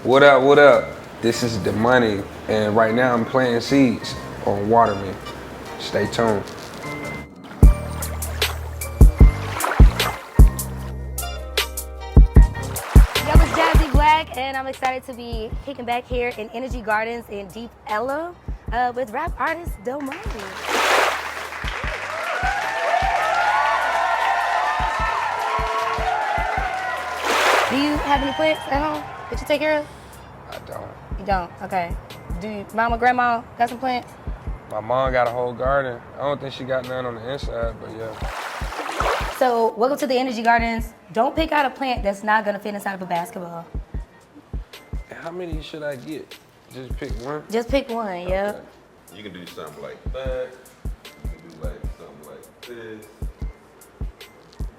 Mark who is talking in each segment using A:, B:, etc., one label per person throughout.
A: What up, what up? This is Domani, and right now I'm planting seeds on Waterman. Stay tuned.
B: That was Jazzy Black, and I'm excited to be kicking back here in Energy Gardens in Deep Ella with rap artist Domani. Do you have any plants at home that you take care of?
A: I don't.
B: You don't? Okay. Do you, mama, grandma got some plants?
A: My mom got a whole garden. I don't think she got none on the inside, but yeah.
B: So, welcome to the Energy Gardens. Don't pick out a plant that's not gonna fit inside of a basketball.
A: How many should I get? Just pick one?
B: Just pick one, yeah.
C: Okay. You can do something like that. You can do like something like this.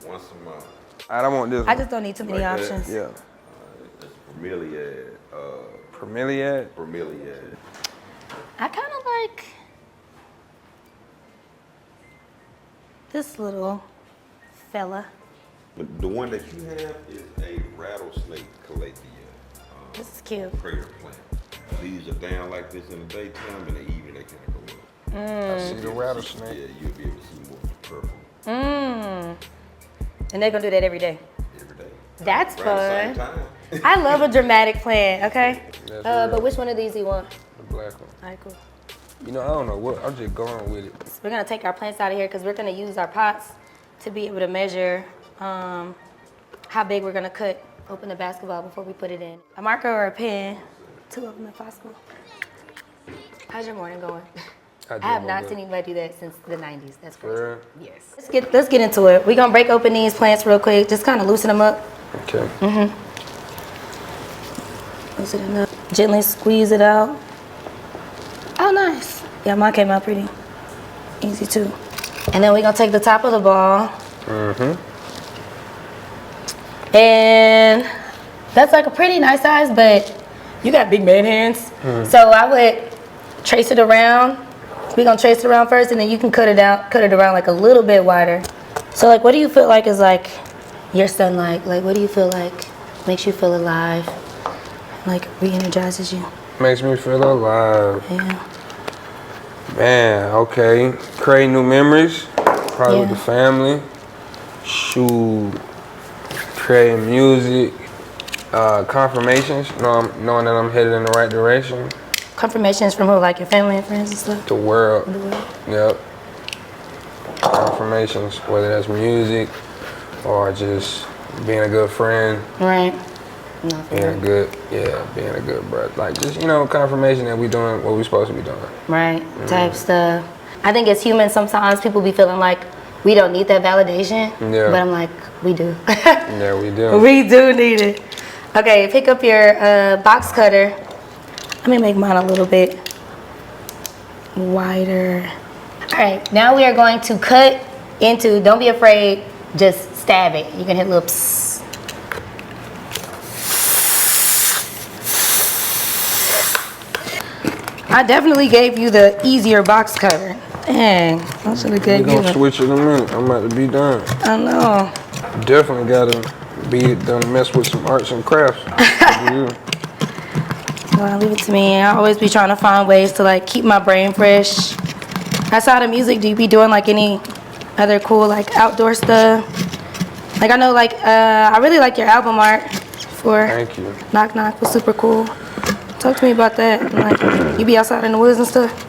C: Once a month.
A: I don't want this one.
B: I just don't need too many
C: Like that?
B: options.
A: Yeah.
C: That's bromeliad.
A: Bromeliad?
C: Bromeliad.
B: I kind of like this little fella.
C: But the one that you have is a rattlesnake calathea.
B: This is cute.
C: Crater plant. Leaves are down like this in the daytime, and in the evening they kind of go up.
A: I see the rattlesnake.
C: Yeah, you'll be able to see more purple
B: And they're gonna do that every day.
C: every day.
B: That's
C: Around the
B: fun.
C: same time.
B: I love a dramatic plant, okay?
A: That's
B: But
A: real.
B: which one of these do you want?
A: The black one.
B: All right, cool.
A: You know, I don't know what. I'm just going with it.
B: So we're gonna take our plants out of here because we're gonna use our pots to be able to measure how big we're gonna open the basketball before we put it in. A marker or a pen, two of them if possible. How's your morning going? I have not seen anybody do that since the 90s. That's crazy.
A: For real?
B: Yes. Let's get into it. We're gonna break open these plants real quick. Just kind of loosen them up.
A: Okay.
B: Loosen it up. Gently squeeze it out. Oh, nice. Yeah, mine came out pretty easy too. And then we're gonna take the top of the ball. And that's like a pretty nice size, but you got big man hands. So I would trace it around. We're gonna trace it around first, and then you can cut it around like a little bit wider. So like, what do you feel like is like your sunlight? Like, what do you feel like makes you feel alive? Like re-energizes you?
A: Makes me feel alive.
B: Yeah.
A: Man, okay. Create new memories. Probably with the family. Shoot. Creating music. Confirmations. Knowing that I'm headed in the right direction.
B: Confirmations from who? Like your family and friends and stuff?
A: The world.
B: The world.
A: Yep. Confirmations, whether that's music or just being a good friend.
B: Right.
A: Being a good brother. Like just, confirmation that we doing what we supposed to be doing.
B: Right. Type stuff. I think as humans, sometimes people be feeling like we don't need that validation.
A: Yeah.
B: But I'm like, we do.
A: Yeah, we do.
B: We do need it. Okay, pick up your box cutter. Let me make mine a little bit wider. All right, now we are going to cut into, don't be afraid, just stab it. You can hit little psst. I definitely gave you the easier box cutter. Dang, I should have gave
A: We're
B: you
A: gonna switch in a minute. I'm about to be done.
B: I know.
A: Definitely gotta be done mess with some arts and crafts.
B: Well, leave it to me. I always be trying to find ways to like keep my brain fresh. Outside of music, do you be doing like any other cool like outdoor stuff? Like I know like I really like your album art for
A: Thank you.
B: Knock Knock was super cool. Talk to me about that. Like you be outside in the woods and stuff?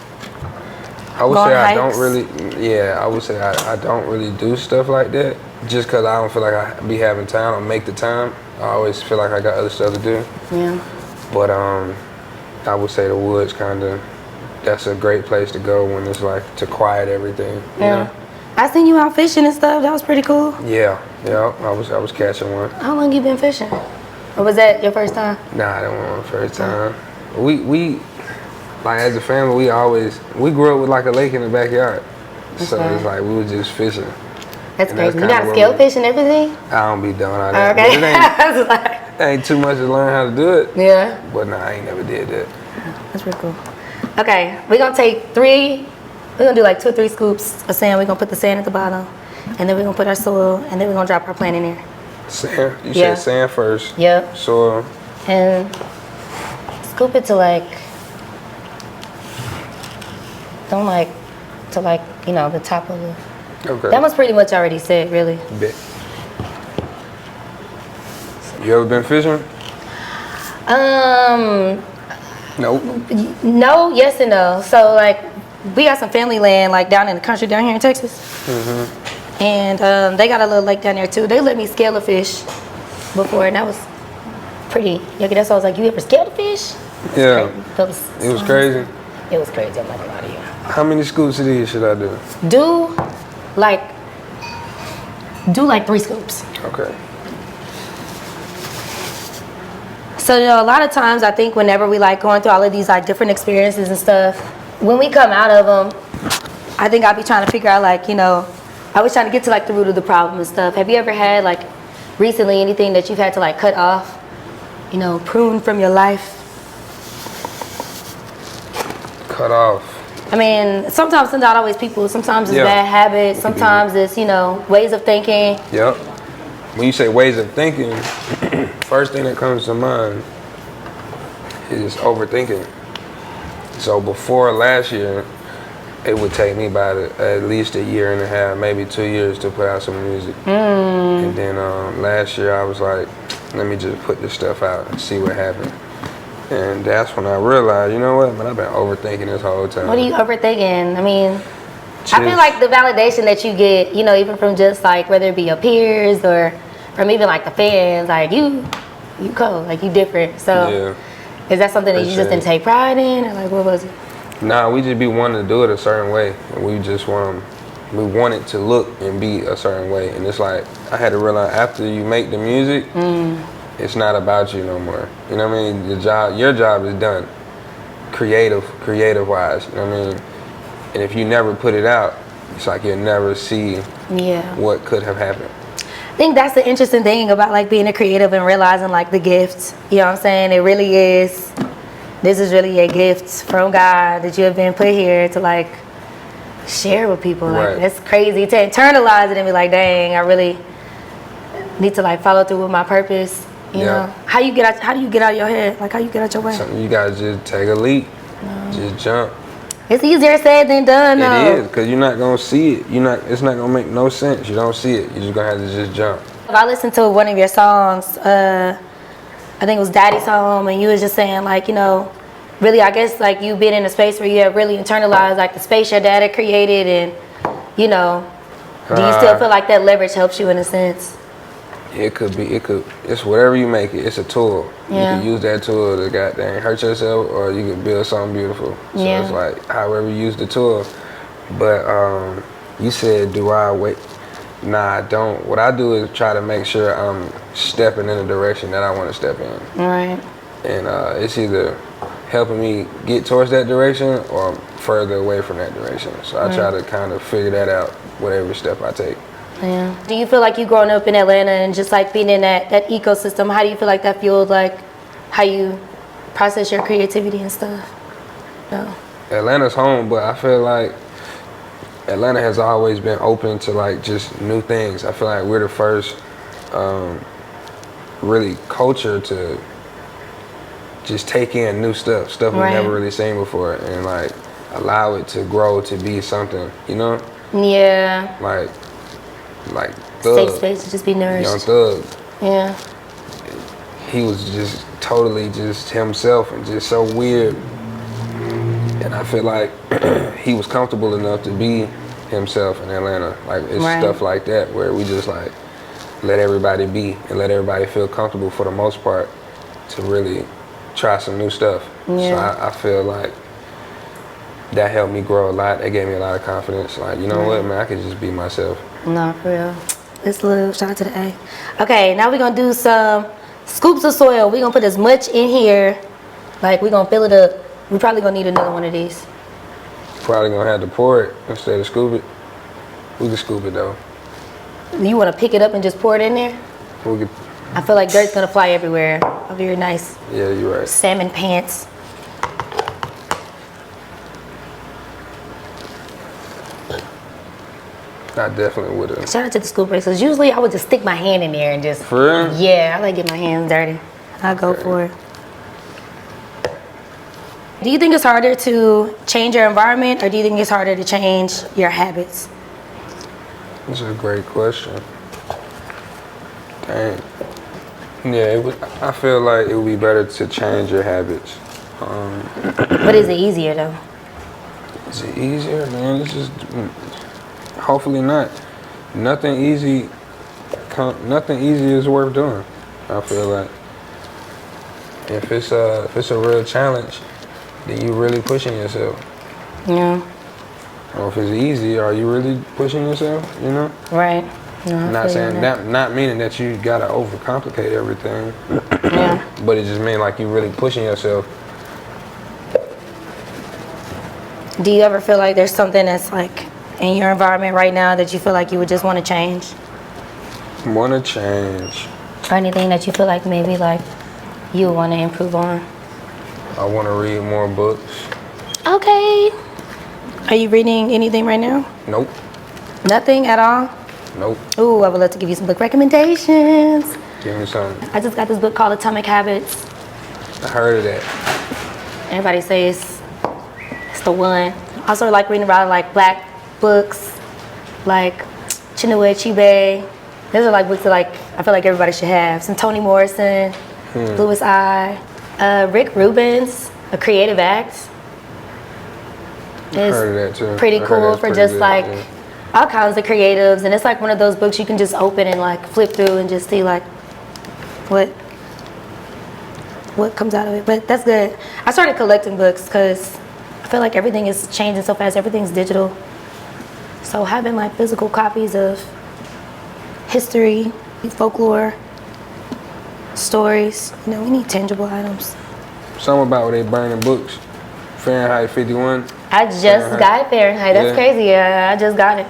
A: I would
B: Going
A: say I
B: hikes?
A: don't really, I would say I don't really do stuff like that. Just cause I don't feel like I be having time or make the time. I always feel like I got other stuff to do.
B: Yeah.
A: But I would say the woods that's a great place to go when it's like to quiet everything. You know?
B: I seen you out fishing and stuff. That was pretty cool.
A: Yeah. I was catching one.
B: How long you been fishing? Or was that your first time?
A: Nah, that wasn't my first time. We like as a family, we grew up with like a lake in the backyard. So
B: Okay.
A: it's like we was just fishing.
B: That's
A: And
B: crazy. You
A: kinda
B: got
A: what
B: scale
A: we-
B: fish and everything?
A: I don't be doing all that.
B: Okay.
A: But
B: I was like,
A: ain't too much to learn how to do it.
B: yeah.
A: But nah, I ain't never did that.
B: That's pretty cool. Okay, we're gonna do like 2 or 3 scoops of sand. We're gonna put the sand at the bottom, and then we're gonna put our soil, and then we're gonna drop our plant in there.
A: Sand. You
B: Yeah.
A: said sand first.
B: Yep.
A: Soil.
B: And scoop it to like, don't like, to like, you know, the top of the.
A: Okay.
B: That was pretty much already said, really.
A: Bet. You ever been fishing? Nope.
B: No, yes and no. So like, we got some family land like down in the country down here in Texas. And they got a little lake down there too. They let me scale a fish before, and that was pretty. Yeah, that's why I was like, you ever scaled a fish?
A: Yeah.
B: It
A: was crazy.
B: It was crazy. I'm not gonna lie to you.
A: How many scoops of these should I do?
B: Do like 3 scoops.
A: Okay.
B: So, you know, a lot of times I think whenever we like going through all of these like different experiences and stuff, when we come out of them, I think I'll be trying to figure out like, you know, I was trying to get to like the root of the problem and stuff. Have you ever had like recently anything that you've had to like cut off, you know, prune from your life?
A: Cut off.
B: I mean, sometimes it's not always people. Sometimes it's
A: Yeah.
B: bad habits. Sometimes it's, you know, ways of thinking.
A: Yep. When you say ways of thinking, first thing that comes to mind is overthinking. So before last year, it would take me about at least 1.5 years, maybe 2 years to put out some music. And then last year I was like, let me just put this stuff out and see what happened. And that's when I realized, you know what, man, I've been overthinking this whole time.
B: What are you overthinking? I mean, I feel like the validation that you get, you know, even from just like whether it be your peers or from even like the fans, like you cold, like you different. So is that something that you just didn't take pride in, or like what was it?
A: Nah, we just be wanting to do it a certain way, and we want it to look and be a certain way. And it's like I had to realize after you make the music, it's not about you no more. You know what I mean? Your job is done, creative wise. You know what I mean? And if you never put it out, it's like you'll never see what could have happened.
B: I think that's the interesting thing about like being a creative and realizing like the gifts. You know what I'm saying? It really is. This is really a gift from God that you have been put here to like share with people. Like that's crazy to internalize it and be like, dang, I really need to like follow through with my purpose. You know, how do you get out your head? Like how you get out your way?
A: Something you gotta just take a leap, just jump.
B: It's easier said than done, though.
A: It is, because you're not gonna see it. It's not gonna make no sense. You don't see it. You're just gonna have to just jump.
B: I listened to one of your songs. I think it was Daddy's Home, and you was just saying like, you know, really, I guess like you've been in a space where you have really internalized like the space your dad had created, and you know, do you still feel like that leverage helps you in a sense?
A: It could. It's whatever you make it. It's a tool. You can use that tool to goddamn hurt yourself, or you can build something beautiful. So it's like however you use the tool. But you said, do I wait? Nah, I don't. What I do is try to make sure I'm stepping in the direction that I want to step in.
B: Right.
A: And it's either helping me get towards that direction or further away from that direction. So I try to kind of figure that out with every step I take.
B: Yeah. Do you feel like you growing up in Atlanta and just like being in that ecosystem, how do you feel like that fueled like how you process your creativity and stuff? No.
A: Atlanta's home, but I feel like Atlanta has always been open to like just new things. I feel like we're the first really culture to just take in new stuff we've never really seen before, and like allow it to grow to be something, you know?
B: Yeah.
A: Like Thug.
B: Safe space to just be nourished.
A: Young Thug.
B: Yeah.
A: He was just totally just himself and just so weird. And I feel like he was comfortable enough to be himself in Atlanta. Like it's stuff like that where we just like let everybody be and let everybody feel comfortable for the most part to really try some new stuff. Yeah. So I feel like that helped me grow a lot. That gave me a lot of confidence. Like, you know what, man, I could just be myself.
B: No, for real. It's love. Shout out to the A. Okay, now we're going to do some scoops of soil. We're going to put as much in here. Like, we're going to fill it up. We're probably going to need another one of these.
A: Probably going to have to pour it instead of scoop it. We can scoop it, though.
B: You want to pick it up and just pour it in there?
A: We could.
B: I feel like dirt's going to fly everywhere. Oh, very nice.
A: Yeah, you're right.
B: Salmon pants.
A: I definitely would have.
B: Shout out to the scoop races. Usually I would just stick my hand in there and just.
A: For real?
B: Yeah, I like getting my hands dirty. I'll go for it. Do you think it's harder to change your environment, or do you think it's harder to change your habits?
A: That's a great question. Dang. Yeah, I feel like it would be better to change your habits.
B: But is it easier though?
A: Is it easier, man? It's just hopefully not. Nothing easy is worth doing. I feel like if it's a real challenge, then you really pushing yourself.
B: Yeah.
A: Or if it's easy, are you really pushing yourself? You know?
B: Right. No,
A: Not saying that, not meaning that you gotta overcomplicate everything.
B: Yeah.
A: But it just means like you really pushing yourself.
B: Do you ever feel like there's something that's like in your environment right now that you feel like you would just want to change?
A: Want to change.
B: Or anything that you feel like maybe like you want to improve on?
A: I want to read more books.
B: Okay. Are you reading anything right now?
A: Nope.
B: Nothing at all?
A: Nope.
B: Ooh, I would love to give you some book recommendations.
A: Give me something.
B: I just got this book called Atomic Habits.
A: I heard of that.
B: Everybody says it's the one. I also like reading about like black books, like Chinua Achebe. Those are like books that like I feel like everybody should have. Some Toni Morrison, Louis I. Rick Rubin's A Creative Act.
A: I heard of that too.
B: Pretty cool for just
A: good,
B: like
A: yeah.
B: all kinds of creatives, and it's like one of those books you can just open and like flip through and just see like what comes out of it. But that's good. I started collecting books because I feel like everything is changing so fast. Everything's digital, so having like physical copies of history, folklore, stories, you know, we need tangible items.
A: Something about where they burning books. Fahrenheit 51.
B: I just got it Fahrenheit. That's crazy. Yeah, I just got it.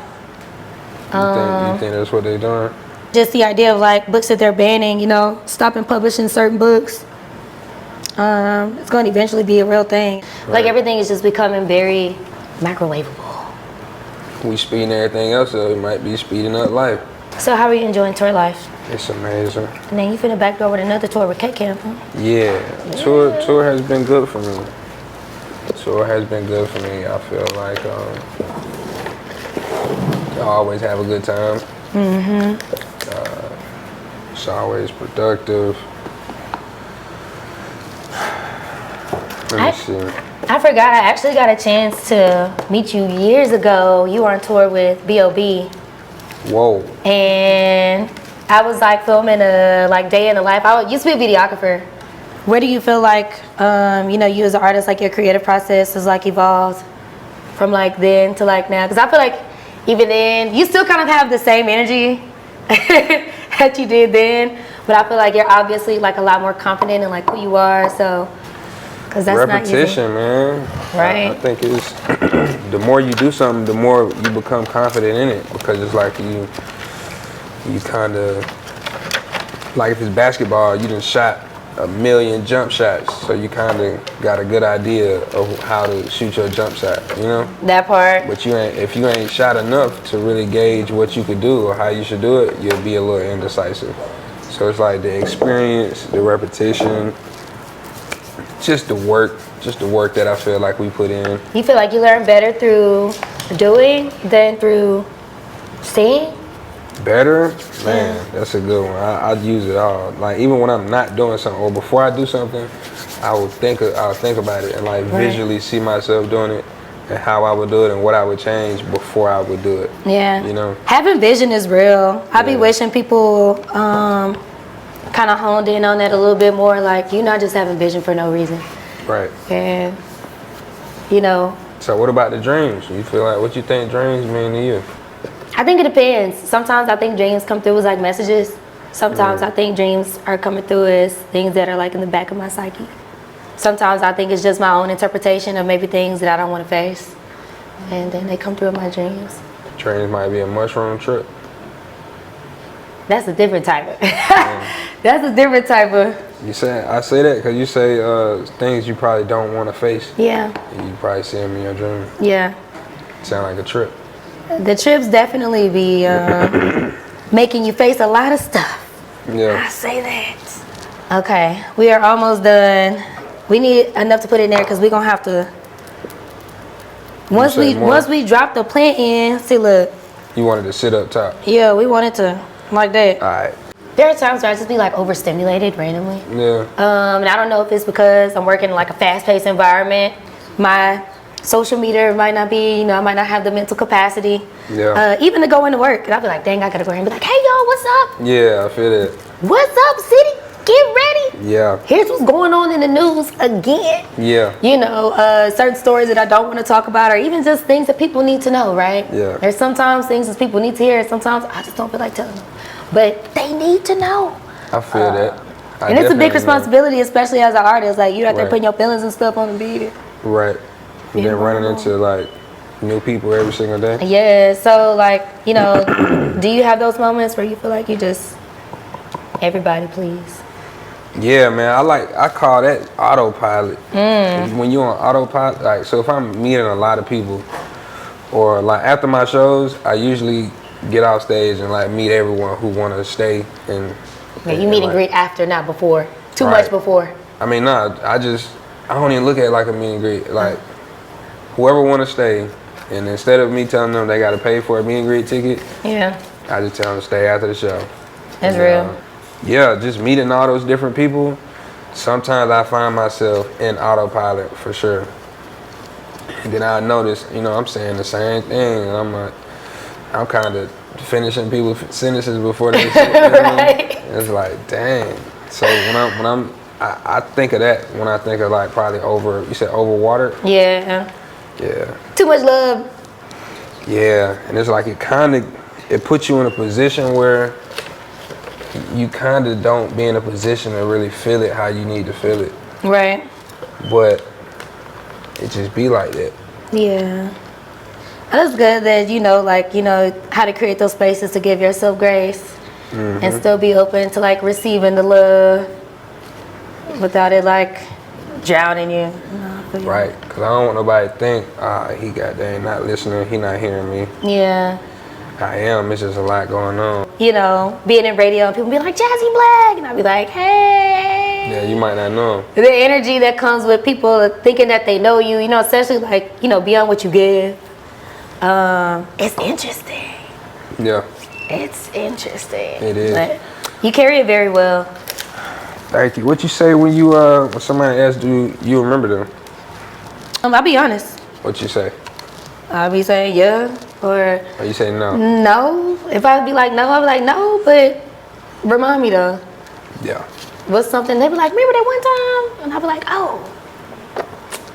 A: You think that's what they doing?
B: Just the idea of like books that they're banning, you know, stopping publishing certain books. It's going to eventually be a real thing.
A: Right.
B: Like everything is just becoming very microwavable.
A: We speeding everything else up. It might be speeding up life.
B: So how are you enjoying tour life?
A: It's amazing.
B: And then you finna back door with another tour with Cake Camp, huh?
A: Yeah. Tour has been good for me. Tour has been good for me. I feel like I always have a good time. It's always productive. Let me see.
B: I forgot, I actually got a chance to meet you years ago. You were on tour with B.O.B.
A: Whoa.
B: And I was like filming a like day in the life. I used to be a videographer. Where do you feel like, you know, you as an artist, like your creative process has like evolved from like then to like now? Because I feel like even then, you still kind of have the same energy that you did then, but I feel like you're obviously like a lot more confident in like who you are. So, because that's
A: repetition, man.
B: Right.
A: I think it's the more you do something, the more you become confident in it, because it's like you kind of like if it's basketball, you done shot a million jump shots, so you kind of got a good idea of how to shoot your jump shot, you know?
B: That part.
A: But if you ain't shot enough to really gauge what you could do or how you should do it, you'll be a little indecisive. So it's like the experience, the repetition, just the work that I feel like we put in.
B: You feel like you learn better through doing than through seeing?
A: Better? Man, that's a good one. I'd use it all. Like even when I'm not doing something or before I do something, I'll think about it and like visually see myself doing it and how I would do it and what I would change before I would do it.
B: Yeah.
A: You know?
B: Having vision is real. I be wishing people kind of honed in on that a little bit more. Like you're not just having vision for no reason.
A: Right.
B: And you know.
A: So what about the dreams? You feel like what you think dreams mean to you?
B: I think it depends. Sometimes I think dreams come through as like messages. Sometimes I think dreams are coming through as things that are like in the back of my psyche. Sometimes I think it's just my own interpretation of maybe things that I don't want to face. And then they come through in my dreams.
A: Dreams might be a mushroom trip.
B: That's a different type of. That's a different type of.
A: I say that because you say things you probably don't want to face.
B: Yeah.
A: And you probably see them in your dream.
B: Yeah.
A: Sound like a trip.
B: The trips definitely be making you face a lot of stuff.
A: Yeah.
B: I say that. Okay, we are almost done. We need enough to put in there because we're gonna have to. Once we drop the plant in, see, look.
A: You wanted to sit up top.
B: Yeah, we wanted to like that.
A: All right.
B: There are times where I just be like overstimulated randomly.
A: Yeah.
B: And I don't know if it's because I'm working in like a fast-paced environment. My social media might not be, I might not have the mental capacity.
A: Yeah.
B: Even to go into work, and I'll be like, dang, I gotta go here and be like, hey, y'all, what's up?
A: Yeah, I feel that.
B: What's up, city? Get ready.
A: Yeah.
B: Here's what's going on in the news again.
A: Yeah.
B: Certain stories that I don't want to talk about, or even just things that people need to know, right?
A: Yeah.
B: There's sometimes things that people need to hear, and sometimes I just don't feel like telling them. But they need to know.
A: I feel that.
B: And it's a big responsibility, especially as an artist. Like, you're out there
A: Right.
B: putting your feelings and stuff on the beat.
A: Right. And then running into like new people every single day.
B: Yeah, so like, do you have those moments where you feel like you just, everybody please?
A: Yeah, man. I call that autopilot. When you're on autopilot, like, so if I'm meeting a lot of people, or like after my shows, I usually get off stage and like meet everyone who want to stay. And
B: Yeah, you meet and greet after, not before. Too much before.
A: I mean, nah. I don't even look at it like a meet and greet. Like, whoever want to stay, and instead of me telling them they got to pay for a meet and greet ticket,
B: Yeah,
A: I just tell them to stay after the show.
B: that's real.
A: Yeah, just meeting all those different people. Sometimes I find myself in autopilot for sure. And then I notice, I'm saying the same thing, and I'm kind of finishing people's sentences before they say it.
B: Right.
A: It's like, dang. So I think of that when I think of like probably you said overwatered?
B: Yeah.
A: Yeah.
B: Too much love.
A: Yeah, and it's like it puts you in a position where you kind of don't be in a position to really feel it how you need to feel it.
B: Right.
A: But it just be like that.
B: Yeah. That's good that how to create those spaces to give yourself grace and still be open to like receiving the love without it like drowning you.
A: Right, because I don't want nobody to think, he not listening, he not hearing me.
B: Yeah.
A: I am, it's just a lot going on.
B: Being in radio and people be like, Jazzy Black, and I'll be like, hey.
A: Yeah, you might not know.
B: The energy that comes with people thinking that they know you, especially like, beyond what you give. It's interesting.
A: Yeah.
B: It's interesting.
A: It is.
B: But you carry it very well.
A: Thank you. What you say when when somebody asks, do you remember them?
B: I'll be honest.
A: What you say?
B: I'll be saying yeah, or
A: you say no?
B: no. If I'd be like no, I'd be like no, but remind me though.
A: Yeah.
B: What's something, they'd be like, remember that one time? And I'd be like, oh.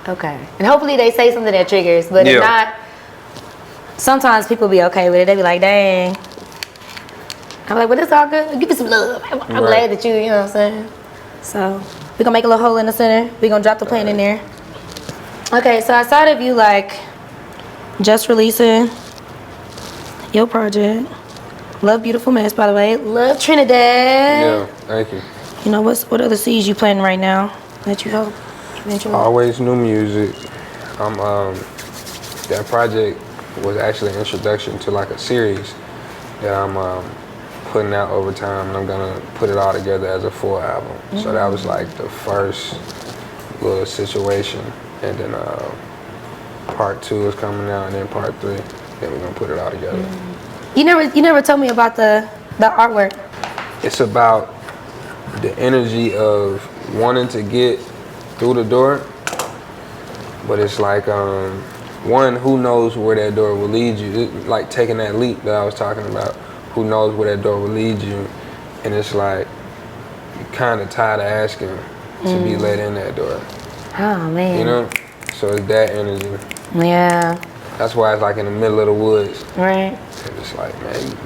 B: Okay. And hopefully they say something that triggers, but if not, sometimes people be okay with it. They be like, dang. I'm like, but it's all good. Give me some love. I'm glad that you know what I'm saying? So we're gonna make a little hole in the center. We're gonna drop the plant in there. Okay, so outside of you like just releasing your project, love Beautiful Mess, by the way. Love Trinidad.
A: Yeah, thank you.
B: What other seeds you planting right now that you hope eventually?
A: Always new music. That project was actually an introduction to like a series that I'm putting out over time, and I'm gonna put it all together as a full album. So that was like the first little situation, and then part 2 is coming out, and then part 3. Then we're gonna put it all together.
B: You never told me about the artwork.
A: It's about the energy of wanting to get through the door, but it's like one, who knows where that door will lead you? Like taking that leap that I was talking about. Who knows where that door will lead you? And it's like you're kind of tired of asking to be let in that door.
B: Oh man.
A: So it's that energy.
B: Yeah.
A: That's why it's like in the middle of the woods.
B: Right.
A: And it's like, man,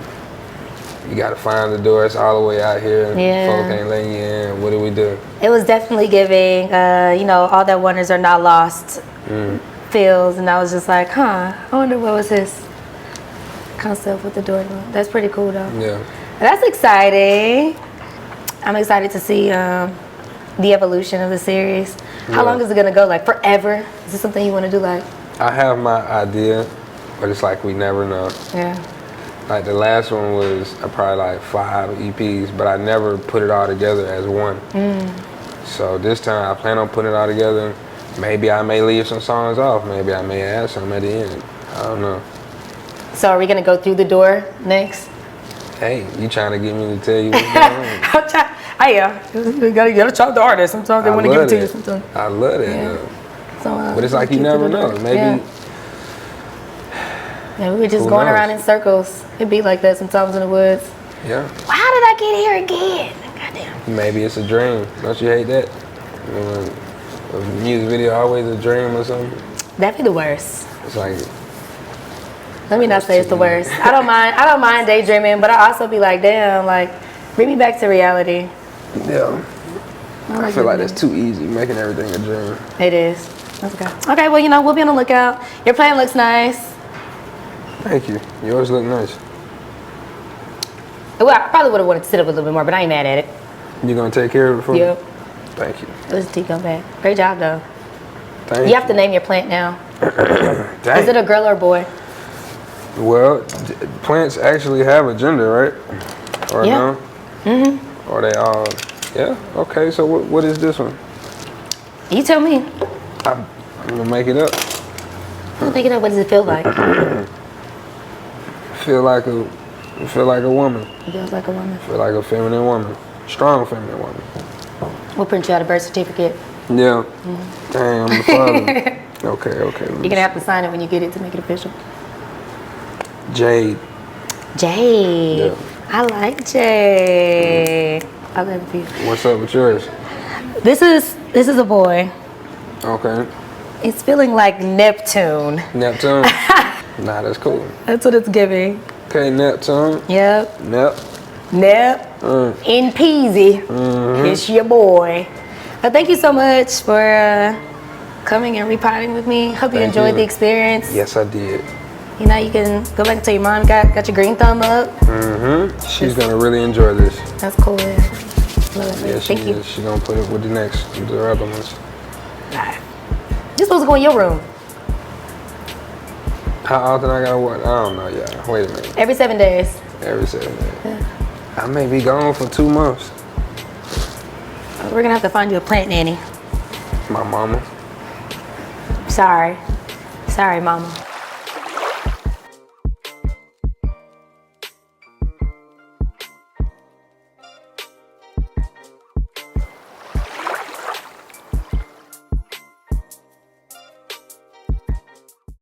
A: you gotta find the door. It's all the way out here.
B: Yeah.
A: Folk ain't letting you in. What do we do?
B: It was definitely giving, all that wonders are not lost feels, and I was just like, I wonder what was his concept with the door. That's pretty cool though.
A: Yeah.
B: That's exciting. I'm excited to see the evolution of the series. How long is it gonna go? Like forever? Is this something you want to do? Like,
A: I have my idea, but it's like we never know.
B: yeah.
A: Like the last one was probably like 5 EPs, but I never put it all together as one. So this time I plan on putting it all together. Maybe I may leave some songs off. Maybe I may add some at the end. I don't know.
B: So are we gonna go through the door next?
A: Hey, you trying to get me to tell you what's going on?
B: I am. You gotta chop the artist. Sometimes they want to give it to you. Sometimes.
A: I love that.
B: Yeah.
A: Though.
B: So,
A: But it's like you never know. Maybe.
B: Yeah, we were just
A: Who
B: going
A: knows?
B: around in circles. It'd be like that sometimes in the woods.
A: Yeah.
B: How did I get here again? Goddamn.
A: Maybe it's a dream. Don't you hate that? You know, a music video always a dream or something.
B: That'd be the worst.
A: It's like.
B: Let me not say it's the worst. I don't mind daydreaming, but I also be like, damn, like, bring me back to reality.
A: Yeah. I feel like that's too easy, making everything a dream.
B: It is. That's okay. Okay, well, you know, we'll be on the lookout. Your plan looks nice.
A: Thank you. Yours look nice.
B: Well, I probably would have wanted to sit up a little bit more, but I ain't mad at it.
A: You gonna take care of it for
B: Yep.
A: me? Thank you.
B: Let's take on back. Great job, though.
A: Thank
B: You have to name your plant now.
A: Dang.
B: Is it a girl or a boy?
A: Well, plants actually have a gender, right? Or
B: Yeah.
A: no? Mm-hmm. Or they all, yeah? Okay, so what is this one?
B: You tell me.
A: I'm gonna make it up.
B: I'm thinking of what does it feel like?
A: Feel like a woman.
B: It feels like a woman.
A: Feel like a feminine woman. Strong feminine woman.
B: We'll print you out a birth certificate.
A: Yeah. Dang, I'm the father. Okay.
B: You're gonna have to sign it when you get it to make it official.
A: Jade.
B: Jade.
A: Yeah.
B: I like Jade. I love you.
A: What's up with yours?
B: This is a boy.
A: Okay.
B: It's feeling like Neptune.
A: Neptune. Nah, that's cool.
B: That's what it's giving.
A: Okay, Neptune.
B: Yep.
A: Nep.
B: In Peasy. It's your boy. But thank you so much for coming and repotting with me. Hope you
A: Thank
B: enjoyed
A: you.
B: the experience.
A: Yes, I did.
B: You know, you can go back and tell your mom got your green thumb up.
A: She's gonna really enjoy this.
B: That's cool. Love it.
A: Yeah, she
B: Thank you.
A: is. She's gonna put it with the other ones.
B: You're supposed to go in your room
A: How often I gotta work? I don't know, yeah. Wait a minute.
B: every 7 days.
A: Every 7 days. I may be gone for 2 months.
B: We're gonna have to find you a plant nanny.
A: My mama.
B: Sorry, mama.